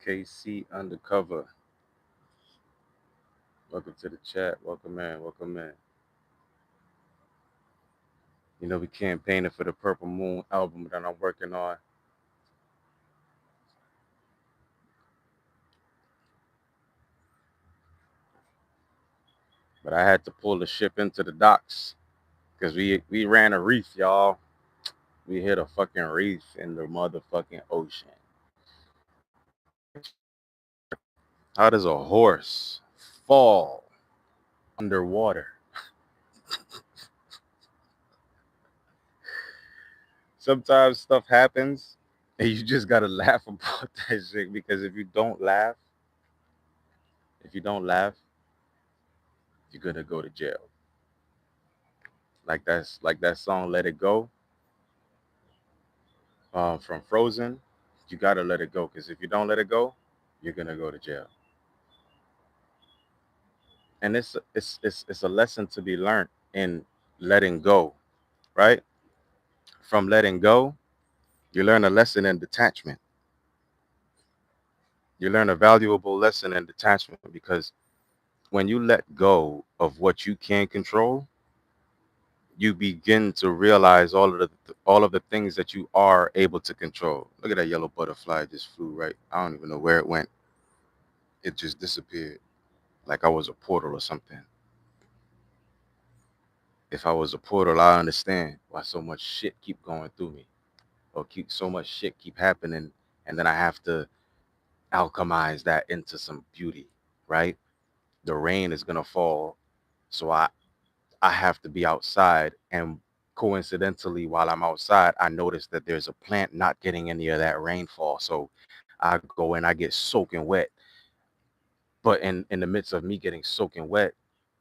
KC Undercover. Welcome to the chat. Welcome in. Welcome in. You know, we campaigning for the Purple Moon album that I'm working on. But I had to pull the ship into the docks because we ran a reef, y'all. We hit a fucking reef in the motherfucking ocean. How does a horse fall underwater? Sometimes stuff happens and you just gotta laugh about that shit because if you don't laugh, you're gonna go to jail. Like that song "Let It Go" from Frozen. You gotta let it go because if you don't let it go, you're gonna go to jail. And it's a lesson to be learned in letting go, right? From letting go, you learn a lesson in detachment. You learn a valuable lesson in detachment because when you let go of what you can control, you begin to realize all of the things that you are able to control. Look at that yellow butterfly just flew right. I don't even know where it went. It just disappeared, like I was a portal or something. If I was a portal, I understand why so much shit keep going through me, or keep so much shit keep happening, and then I have to alchemize that into some beauty, right? The rain is gonna fall, so I have to be outside, and coincidentally, while I'm outside, I notice that there's a plant not getting any of that rainfall, so I go and I get soaking wet. But in the midst of me getting soaking wet,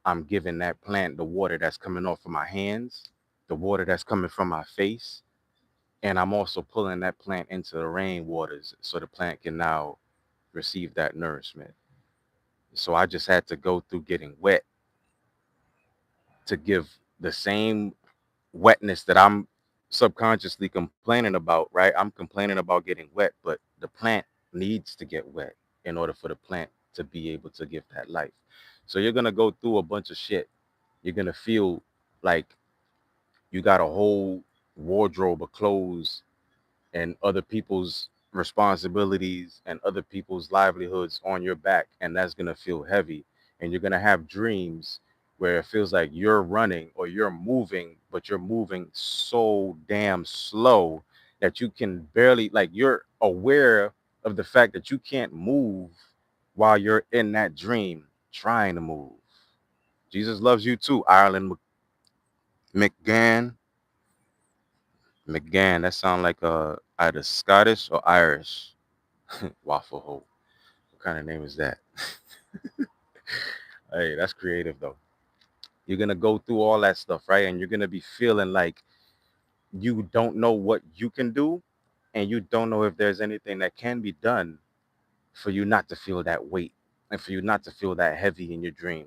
I'm giving that plant the water that's coming off of my hands, the water that's coming from my face, and I'm also pulling that plant into the rain waters so the plant can now receive that nourishment. So I just had to go through getting wet to give the same wetness that I'm subconsciously complaining about, right? I'm complaining about getting wet, but the plant needs to get wet in order for the plant to be able to give that life. So you're going to go through a bunch of shit. You're going to feel like you got a whole wardrobe of clothes and other people's responsibilities and other people's livelihoods on your back, and that's going to feel heavy. And you're going to have dreams where it feels like you're running or you're moving, but you're moving so damn slow that you can barely, like, you're aware of the fact that you can't move while you're in that dream trying to move. Jesus loves you too, Ireland McGann. McGann, that sound like either Scottish or Irish. Waffle Hope. What kind of name is that? Hey, that's creative though. You're gonna go through all that stuff, right? And you're gonna be feeling like you don't know what you can do, and you don't know if there's anything that can be done for you not to feel that weight and for you not to feel that heavy in your dream.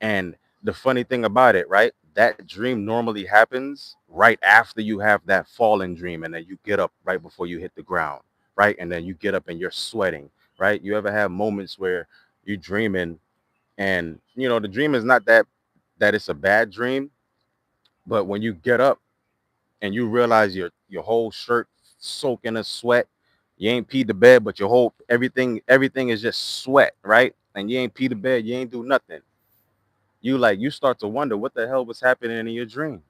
And the funny thing about it, right? That dream normally happens right after you have that falling dream, and then you get up right before you hit the ground, right? And then you get up and you're sweating, right? You ever have moments where you're dreaming and the dream is not that it's a bad dream, but when you get up and you realize your whole shirt soaking in sweat, you ain't peed the bed, but your whole everything is just sweat, right? And you ain't peed the bed, you ain't do nothing. You start to wonder what the hell was happening in your dream.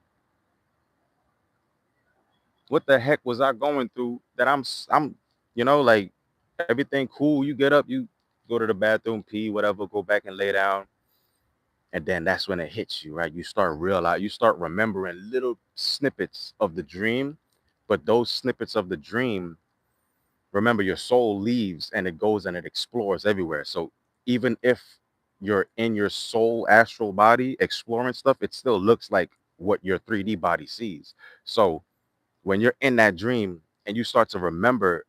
What the heck was I going through that I'm like everything cool. You get up, you go to the bathroom, pee, whatever, go back and lay down. And then that's when it hits you, right? You start remembering little snippets of the dream, but those snippets of the dream, remember, your soul leaves and it goes and it explores everywhere. So even if you're in your soul astral body exploring stuff, it still looks like what your 3D body sees. So when you're in that dream and you start to remember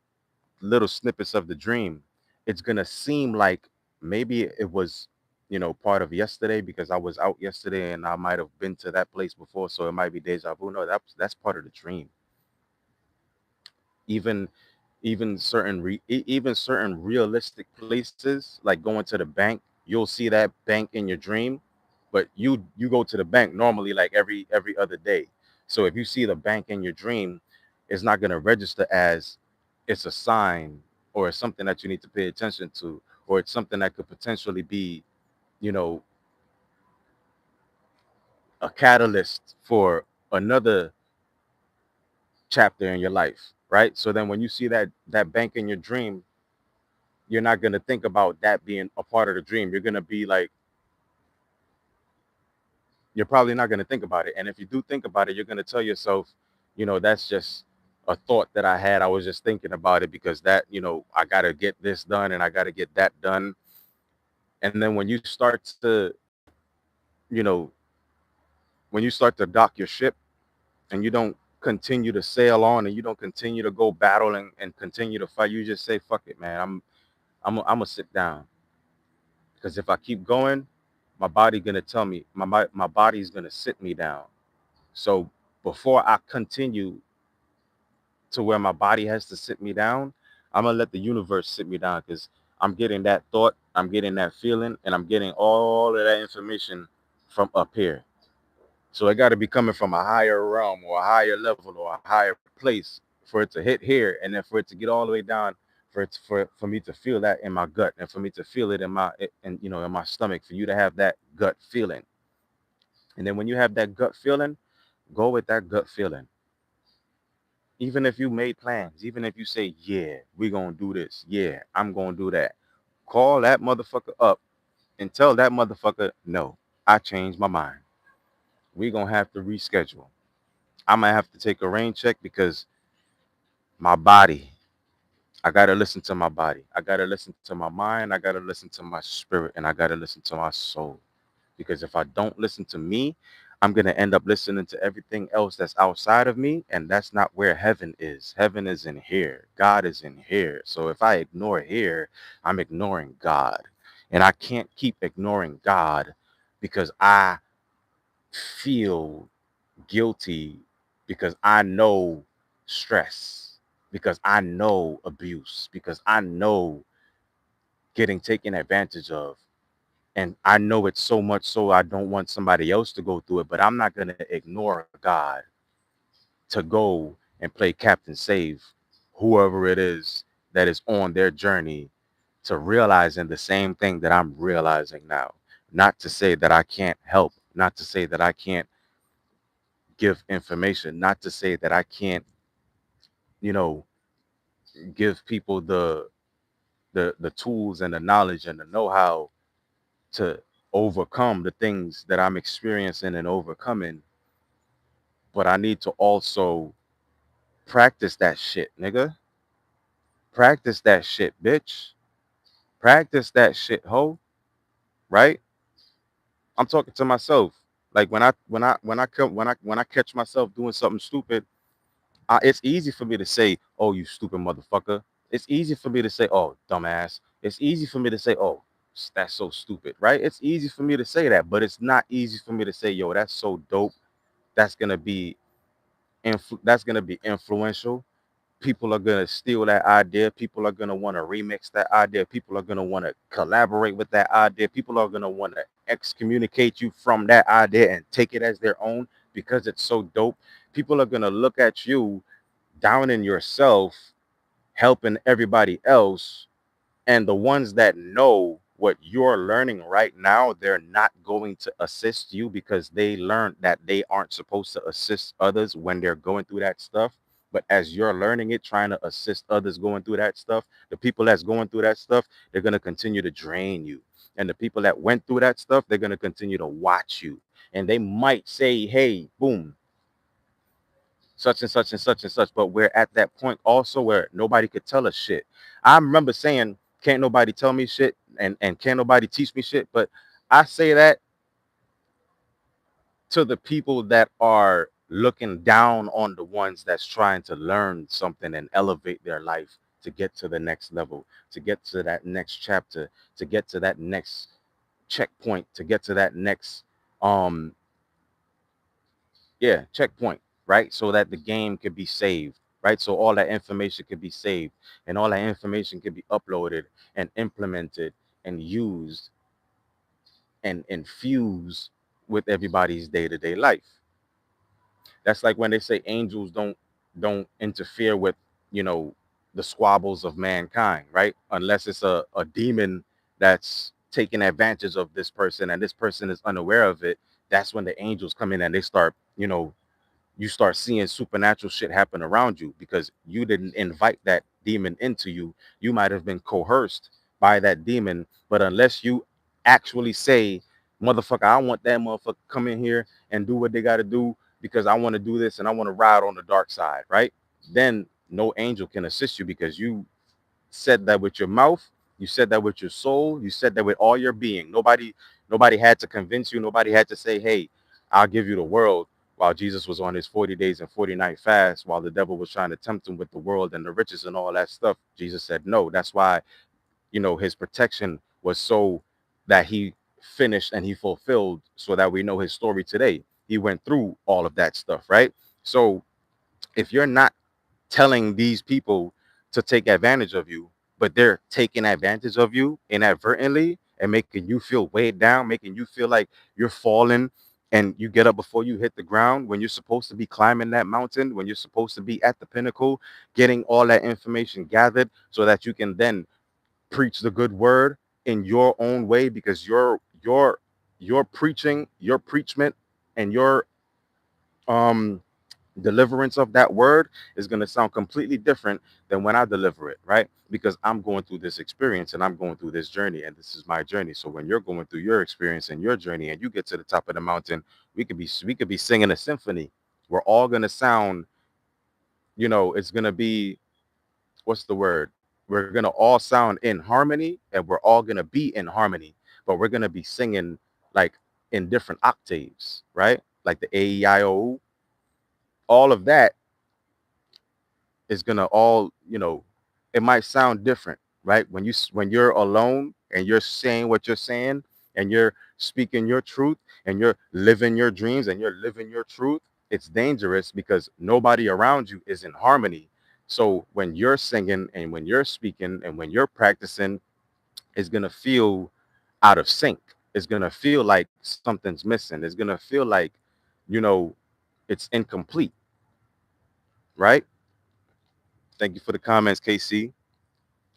little snippets of the dream, it's gonna seem like maybe it was, part of yesterday because I was out yesterday and I might have been to that place before, so it might be deja vu. No, that's part of the dream. Even even certain realistic places, like going to the bank, you'll see that bank in your dream, but you go to the bank normally like every other day. So if you see the bank in your dream, it's not going to register as it's a sign, or it's something that you need to pay attention to, or it's something that could potentially be, you know, a catalyst for another chapter in your life, right? So then when you see that bank in your dream, you're not going to think about that being a part of the dream. You're going to be like, you're probably not going to think about it. And if you do think about it, you're going to tell yourself, that's just a thought that I had. I was just thinking about it because that, I got to get this done and I got to get that done. And then when you start to, you know, when you start to dock your ship and you don't continue to sail on and you don't continue to go battle and continue to fight, you just say, fuck it, man. I'm gonna sit down, because if I keep going, my body gonna tell me, my body's gonna sit me down. So before I continue to where my body has to sit me down, I'm gonna let the universe sit me down, because I'm getting that thought, I'm getting that feeling, and I'm getting all of that information from up here. So it got to be coming from a higher realm or a higher level or a higher place for it to hit here, and then for it to get all the way down, for me to feel that in my gut, and for me to feel it in in my stomach, for you to have that gut feeling. And then when you have that gut feeling, go with that gut feeling. Even if you made plans, even if you say, yeah, we're gonna do this, yeah, I'm gonna do that, call that motherfucker up and tell that motherfucker, no, I changed my mind. We're gonna have to reschedule. I might have to take a rain check because my body, I got to listen to my body. I got to listen to my mind. I got to listen to my spirit, and I got to listen to my soul. Because if I don't listen to me, I'm going to end up listening to everything else that's outside of me. And that's not where heaven is. Heaven is in here. God is in here. So if I ignore here, I'm ignoring God. And I can't keep ignoring God because I feel guilty, because I know stress, because I know abuse, because I know getting taken advantage of. And I know it so much so I don't want somebody else to go through it, but I'm not going to ignore God to go and play Captain Save whoever it is that is on their journey to realizing the same thing that I'm realizing now. Not to say that I can't help, not to say that I can't give information, not to say that I can't, you know, give people the tools and the knowledge and the know-how to overcome the things that I'm experiencing and overcoming. But I need to also practice that shit, nigga. Practice that shit, bitch. Practice that shit, ho. Right? I'm talking to myself. Like when I catch myself doing something stupid, it's easy for me to say, "Oh, you stupid motherfucker." It's easy for me to say, "Oh, dumbass." It's easy for me to say, "Oh, that's so stupid," right? It's easy for me to say that, but it's not easy for me to say, "Yo, that's so dope." That's gonna be that's gonna be influential. People are gonna steal that idea. People are gonna want to remix that idea. People are gonna want to collaborate with that idea. People are gonna want to excommunicate you from that idea and take it as their own because it's so dope. People are gonna look at you down in yourself, helping everybody else. And the ones that know what you're learning right now, they're not going to assist you because they learned that they aren't supposed to assist others when they're going through that stuff. But as you're learning it, trying to assist others going through that stuff, the people that's going through that stuff, they're going to continue to drain you. And the people that went through that stuff, they're going to continue to watch you. And they might say, hey, boom, such and such and such and such. But we're at that point also where nobody could tell us shit. I remember saying, can't nobody tell me shit and can't nobody teach me shit. But I say that to the people that are looking down on the ones that's trying to learn something and elevate their life to get to the next level, to get to that next chapter, to get to that next checkpoint, to get to that next checkpoint, right? So that the game could be saved. right? So all that information can be saved, and all that information can be uploaded and implemented and used and infused with everybody's day-to-day life. That's like when they say angels don't interfere with, you know, the squabbles of mankind, right? Unless it's a demon that's taking advantage of this person and this person is unaware of it. That's when the angels come in and they start, you know, you start seeing supernatural shit happen around you because you didn't invite that demon into you. You might have been coerced by that demon, but unless you actually say, motherfucker, I want that motherfucker to come in here and do what they got to do because I want to do this and I want to ride on the dark side, right? Then no angel can assist you because you said that with your mouth, you said that with your soul, you said that with all your being. Nobody had to convince you, nobody had to say, hey, I'll give you the world, while Jesus was on his 40 days and 40 night fast, while the devil was trying to tempt him with the world and the riches and all that stuff. Jesus said no. That's why, you know, his protection was so that he finished and he fulfilled, so that we know his story today. He went through all of that stuff, right? So if you're not telling these people to take advantage of you, but they're taking advantage of you inadvertently and making you feel weighed down, making you feel like you're falling and you get up before you hit the ground when you're supposed to be climbing that mountain, when you're supposed to be at the pinnacle, getting all that information gathered so that you can then preach the good word in your own way because your preaching, your preachment and your um deliverance of that word is going to sound completely different than when I deliver it, right? Because I'm going through this experience and I'm going through this journey and this is my journey. So when you're going through your experience and your journey and you get to the top of the mountain, we could be singing a symphony. We're all going to sound, you know, it's going to be, what's the word? We're going to all sound in harmony and we're all going to be in harmony, but we're going to be singing like in different octaves, right? Like the A-E-I-O-U, all of that is gonna all, you know, it might sound different, right? When you're alone and you're saying what you're saying and you're speaking your truth and you're living your dreams and you're living your truth, it's dangerous because nobody around you is in harmony. So when you're singing and when you're speaking and when you're practicing, it's gonna feel out of sync. It's gonna feel like something's missing. It's gonna feel like, you know, it's incomplete, right? Thank you for the comments, KC.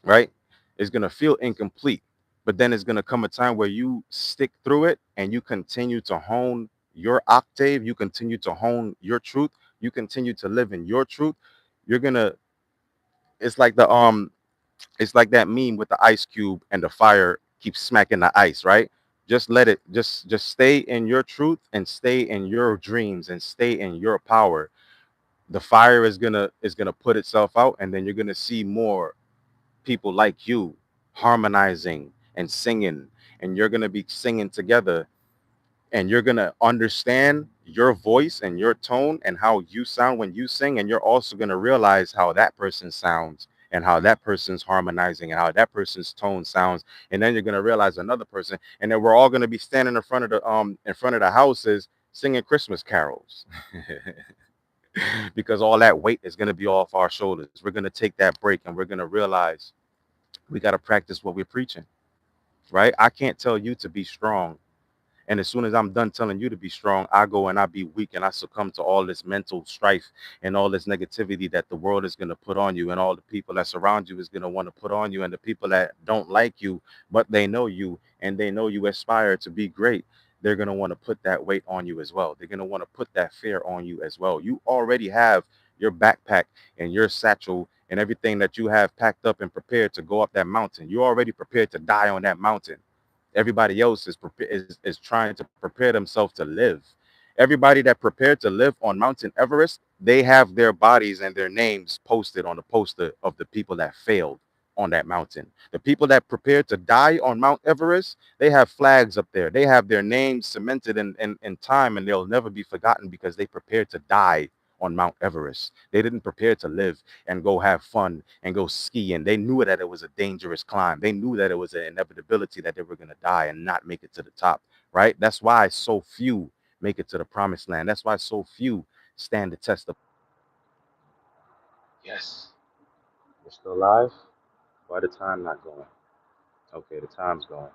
Right? It's going to feel incomplete. But then it's going to come a time where you stick through it and you continue to hone your octave, you continue to hone your truth, you continue to live in your truth. You're going to it's like it's like that meme with the ice cube and the fire keeps smacking the ice, right? Just let it just stay in your truth and stay in your dreams and stay in your power. The fire is gonna put itself out and then you're gonna see more people like you harmonizing and singing, and you're going to be singing together and you're going to understand your voice and your tone and how you sound when you sing, and you're also going to realize how that person sounds and how that person's harmonizing and how that person's tone sounds, and then you're going to realize another person, and then we're all going to be standing in front of the houses singing Christmas carols. Because all that weight is going to be off our shoulders. We're going to take that break and we're going to realize we got to practice what we're preaching, right? I can't tell you to be strong. And as soon as I'm done telling you to be strong, I go and I be weak and I succumb to all this mental strife and all this negativity that the world is going to put on you and all the people that surround you is going to want to put on you, and the people that don't like you, but they know you and they know you aspire to be great. They're going to want to put that weight on you as well. They're going to want to put that fear on you as well. You already have your backpack and your satchel and everything that you have packed up and prepared to go up that mountain. You're already prepared to die on that mountain. Everybody else is trying to prepare themselves to live. Everybody that prepared to live on Mountain Everest, they have their bodies and their names posted on the poster of the people that failed on that mountain. The people that prepared to die on Mount Everest, they have flags up there. They have their names cemented in time, and they'll never be forgotten because they prepared to die on Mount Everest. They didn't prepare to live and go have fun and go skiing. They knew that it was a dangerous climb. They knew that it was an inevitability that they were going to die and not make it to the top, right? That's why so few make it to the promised land. That's why so few stand the test of Yes. You're still alive? Why the time not going? Okay, the time's going.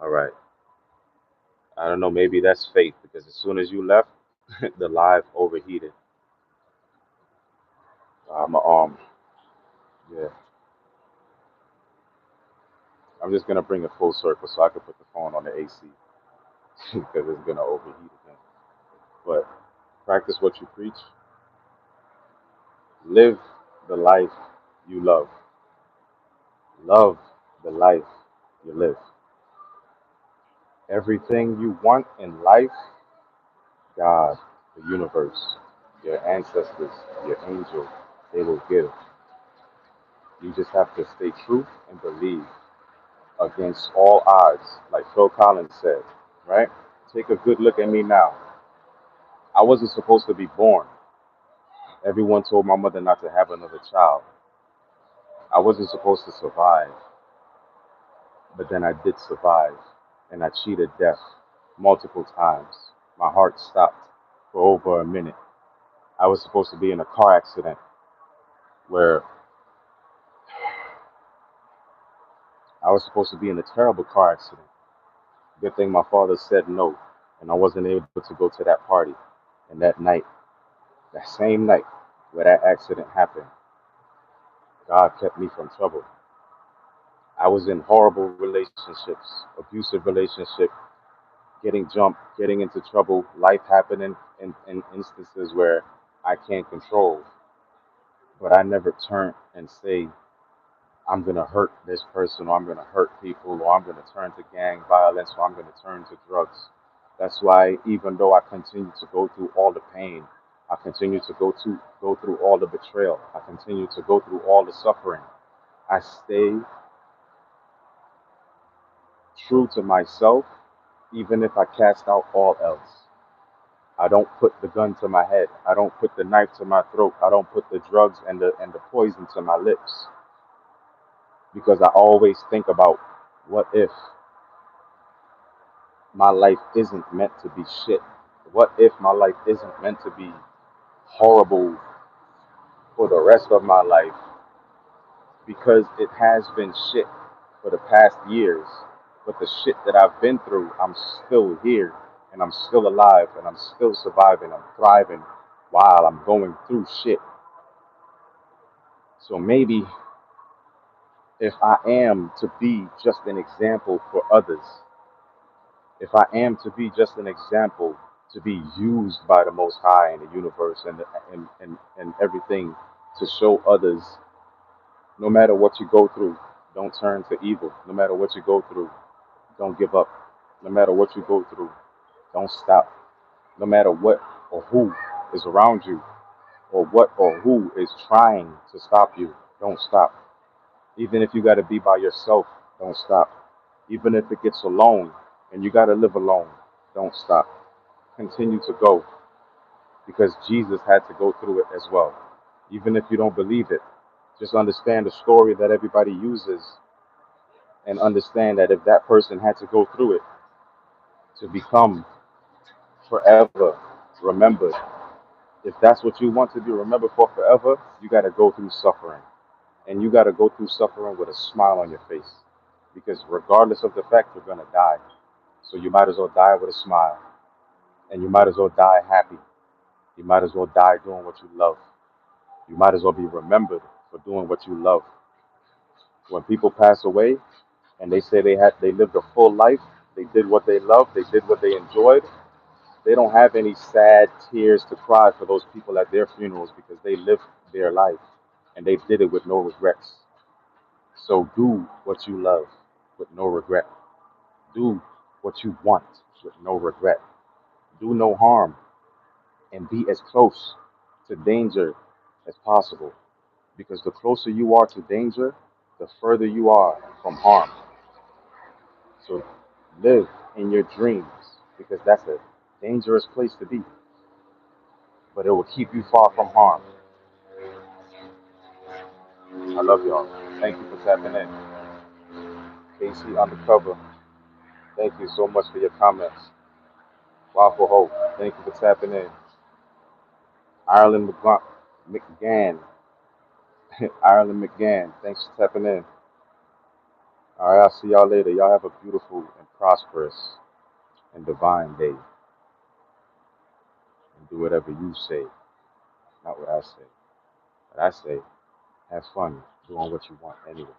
All right. I don't know, maybe that's fate because as soon as you left, the live overheated. I'm yeah. I'm just gonna bring it full circle so I can put the phone on the AC because it's gonna overheat again. But practice what you preach. Live the life you love. Love the life you live. Everything you want in life, God, the universe, your ancestors, your angel, they will give. You just have to stay true and believe against all odds, like Phil Collins said, right? Take a good look at me now. I wasn't supposed to be born. Everyone told my mother not to have another child. I wasn't supposed to survive, but then I did survive, and I cheated death multiple times. My heart stopped for over a minute. I was supposed to be in a car accident where I was supposed to be in a terrible car accident. Good thing my father said no, and I wasn't able to go to that party. And that night, that same night where that accident happened, God kept me from trouble. I was in horrible relationships, abusive relationship, getting jumped, getting into trouble, life happening in instances where I can't control. But I never turned and say, I'm going to hurt this person, or I'm going to hurt people, or I'm going to turn to gang violence, or I'm going to turn to drugs. That's why even though I continue to go through all the pain, I continue to go through all the betrayal, I continue to go through all the suffering, I stay true to myself, even if I cast out all else. I don't put the gun to my head. I don't put the knife to my throat. I don't put the drugs and the poison to my lips because I always think about what if my life isn't meant to be shit? What if my life isn't meant to be horrible for the rest of my life because it has been shit for the past years. But the shit that I've been through, I'm still here and I'm still alive and I'm still surviving. I'm thriving while I'm going through shit. So maybe if I am to be just an example for others, if I am to be just an example to be used by the Most High and the universe and everything to show others, no matter what you go through, don't turn to evil. No matter what you go through, don't give up. No matter what you go through, don't stop. No matter what or who is around you or what or who is trying to stop you, don't stop. Even if you got to be by yourself, don't stop. Even if it gets alone and you got to live alone, don't stop. Continue to go because Jesus had to go through it as well. Even if you don't believe it, just understand the story that everybody uses and understand that if that person had to go through it to become forever remembered, if that's what you want to be remembered for forever, you got to go through suffering. And you got to go through suffering with a smile on your face. Because regardless of the fact, you're going to die. So you might as well die with a smile. And you might as well die happy. You might as well die doing what you love. You might as well be remembered for doing what you love. When people pass away and they say they lived a full life, they did what they loved, they did what they enjoyed, they don't have any sad tears to cry for those people at their funerals because they lived their life and they did it with no regrets. So do what you love with no regret. Do what you want with no regret. Do no harm and be as close to danger as possible because the closer you are to danger, the further you are from harm. So live in your dreams because that's a dangerous place to be, but it will keep you far from harm. I love y'all. Thank you for tapping in. KC Undercover, thank you so much for your comments. Waffle Hope, thank you for tapping in. Ireland McGunt, McGann, Ireland McGann. Thanks for tapping in. All right, I'll see y'all later. Y'all have a beautiful and prosperous and divine day. And do whatever you say, not what I say. What I say, have fun doing what you want anyway.